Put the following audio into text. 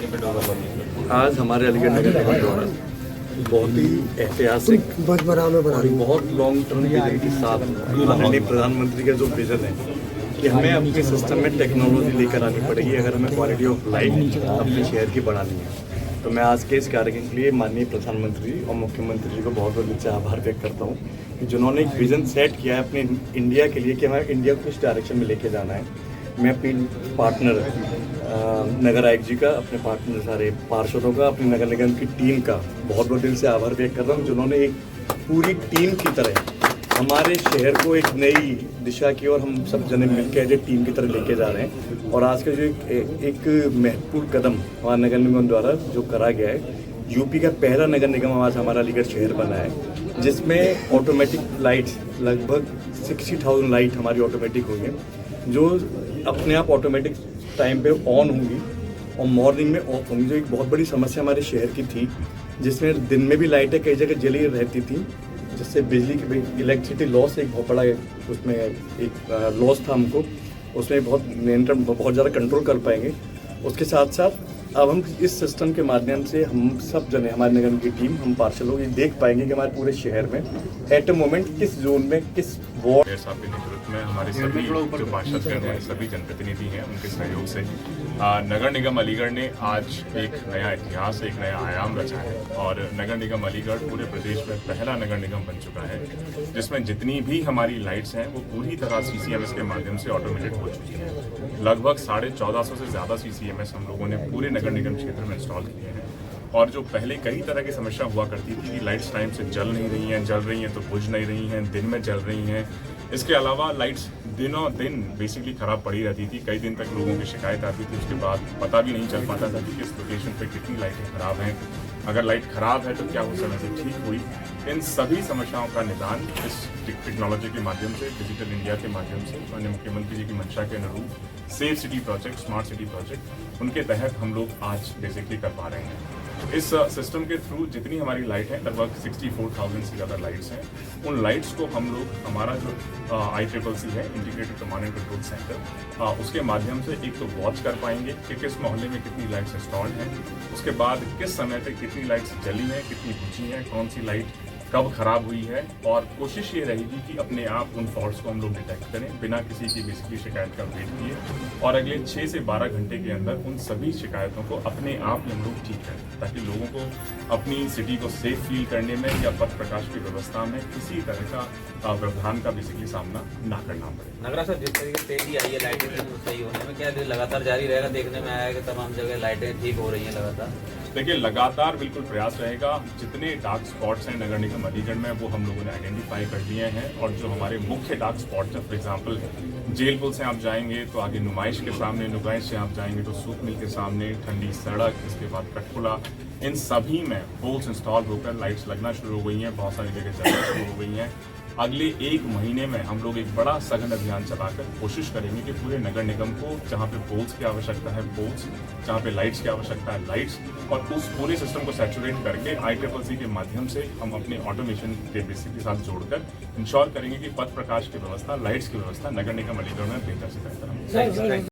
आज हमारे अलीगढ़ नगर निगम द्वारा बहुत ही ऐतिहासिक और बहुत लॉन्ग टर्म विजन के साथ माननीय प्रधानमंत्री का जो विजन है कि हमें अपने सिस्टम में टेक्नोलॉजी लेकर आनी पड़ेगी अगर हमें क्वालिटी ऑफ लाइफ अपने शहर की बढ़ानी है। तो मैं आज के इस कार्यक्रम के लिए माननीय प्रधानमंत्री और मुख्यमंत्री जी को बहुत बहुत दिल से आभार व्यक्त करता हूँ कि जिन्होंने एक विजन सेट किया है अपने इंडिया के लिए कि हमें इंडिया को किस डायरेक्शन में लेके जाना है। मैं अपनी पार्टनर नगर आयुक्त जी का, अपने पार्टनर सारे पार्षदों का, अपनी नगर निगम की टीम का बहुत बहुत दिल से आभार व्यक्त कर रहा हूँ जिन्होंने एक पूरी टीम की तरह हमारे शहर को एक नई दिशा की और हम सब जने मिलकर एक टीम की तरह लेके जा रहे हैं। और आज का जो एक महत्वपूर्ण कदम हमारे नगर निगम द्वारा जो करा गया है, यूपी का पहला नगर निगम आज हमारा अलीगढ़ शहर बना है जिसमें ऑटोमेटिक लाइट्स लगभग 60,000 लाइट हमारी ऑटोमेटिक होंगी जो अपने आप ऑटोमेटिक टाइम पे ऑन होंगी और मॉर्निंग में ऑफ होंगी। जो एक बहुत बड़ी समस्या हमारे शहर की थी जिसमें दिन में भी लाइटें कई जगह जली रहती थी जिससे बिजली की इलेक्ट्रिसिटी लॉस एक बहुत बड़ा उसमें एक लॉस था हमको, उसमें बहुत नियंत्रण बहुत ज़्यादा कंट्रोल कर पाएंगे। उसके साथ साथ अब हम इस सिस्टम के माध्यम से हम सब जने हमारे नगर की टीम हम पार्षद लोग ये देख पाएंगे कि हमारे पूरे शहर में एट ए मोमेंट किस जोन में किस वार्ड साहब के नेतृत्व में हमारे सभी जो पार्षद हैं, सभी जनप्रतिनिधि हैं, उनके सहयोग से नगर निगम अलीगढ़ ने आज एक नया इतिहास, एक नया आयाम रचा है और नगर निगम अलीगढ़ पूरे प्रदेश में पहला नगर निगम बन चुका है जिसमें जितनी भी हमारी लाइट्स हैं वो पूरी तरह CCMS के माध्यम से ऑटोमेटेड हो चुकी हैं। लगभग 1450 से ज़्यादा CCMS हम लोगों ने पूरे नगर निगम क्षेत्र में इंस्टॉल किए हैं। और जो पहले कई तरह की समस्या हुआ करती थी कि लाइट्स टाइम से जल नहीं रही हैं, जल रही हैं तो बुझ नहीं रही हैं, दिन में जल रही हैं। इसके अलावा लाइट्स दिनों दिन बेसिकली ख़राब पड़ी रहती थी, कई दिन तक लोगों की शिकायत आती थी। उसके बाद पता भी नहीं चल पाता था कि किस लोकेशन पे कितनी लाइटें ख़राब हैं, अगर लाइट ख़राब है तो क्या उस समय से ठीक हुई। इन सभी समस्याओं का निदान इस टेक्नोलॉजी के माध्यम से, डिजिटल इंडिया के माध्यम से, माननीय मुख्यमंत्री जी की मंशा के अनुरूप safe city project, smart city project, उनके तहत हम लोग आज बेसिकली कर पा रहे हैं। इस सिस्टम के थ्रू जितनी हमारी लाइट है, लगभग 64,000 से ज़्यादा लाइट्स हैं, उन लाइट्स को हम लोग हमारा जो ICCC है, integrated command and control centre, उसके माध्यम से एक तो वॉच कर पाएंगे कि किस मोहल्ले में कितनी लाइट्स इंस्टॉल्ड हैं, उसके बाद किस समय तक कितनी लाइट्स जली हैं, कितनी बुझी हैं, कौन सी लाइट कब खराब हुई है। और कोशिश ये रहेगी कि अपने आप उन फॉल्ट्स को हम लोग डिटेक्ट करें बिना किसी की बेसिकली शिकायत का वेट किए और अगले 6 से 12 घंटे के अंदर उन सभी शिकायतों को अपने आप ही हम लोग ठीक करें ताकि लोगों को अपनी सिटी को सेफ फील करने में या पथ प्रकाश की व्यवस्था में किसी तरह का व्यवधान का बेसिकली सामना ना करना पड़े। नगरा सर, जिस तरीके से तेजी आई है लाइटिंग सही होने में, क्या लगातार जारी रहेगा? देखने में आया है कि तमाम जगह लाइटें ठीक हो रही हैं लगातार। देखिए, लगातार बिल्कुल प्रयास रहेगा। जितने डार्क स्पॉट्स हैं नगर निगम अलीगढ़ में वो हम लोगों ने आइडेंटिफाई कर लिए हैं और जो हमारे मुख्य डार्क स्पॉट्स हैं, फॉर एग्जांपल जेल पुल से आप जाएंगे तो आगे नुमाइश के सामने, नुमाइश से आप जाएंगे तो सूप मिल के सामने, ठंडी सड़क, इसके बाद कटपुला, इन सभी में पोल्स इंस्टॉल होकर लाइट्स लगना शुरू हो गई हैं, बहुत सारी जगह जलना शुरू हो गई हैं। अगले 1 महीने में हम लोग एक बड़ा सघन अभियान चलाकर कोशिश करेंगे कि पूरे नगर निगम को जहाँ पे पोल्स की आवश्यकता है पोल्स, जहाँ पे लाइट्स की आवश्यकता है लाइट्स, और उस पूरे सिस्टम को सैचुरेट करके ICCC के माध्यम से हम अपने ऑटोमेशन के बेसिक के साथ जोड़कर इंश्योर करेंगे कि पथ प्रकाश की व्यवस्था, लाइट्स की व्यवस्था नगर निगम अलीगढ़ में बेहतर से बेहतर।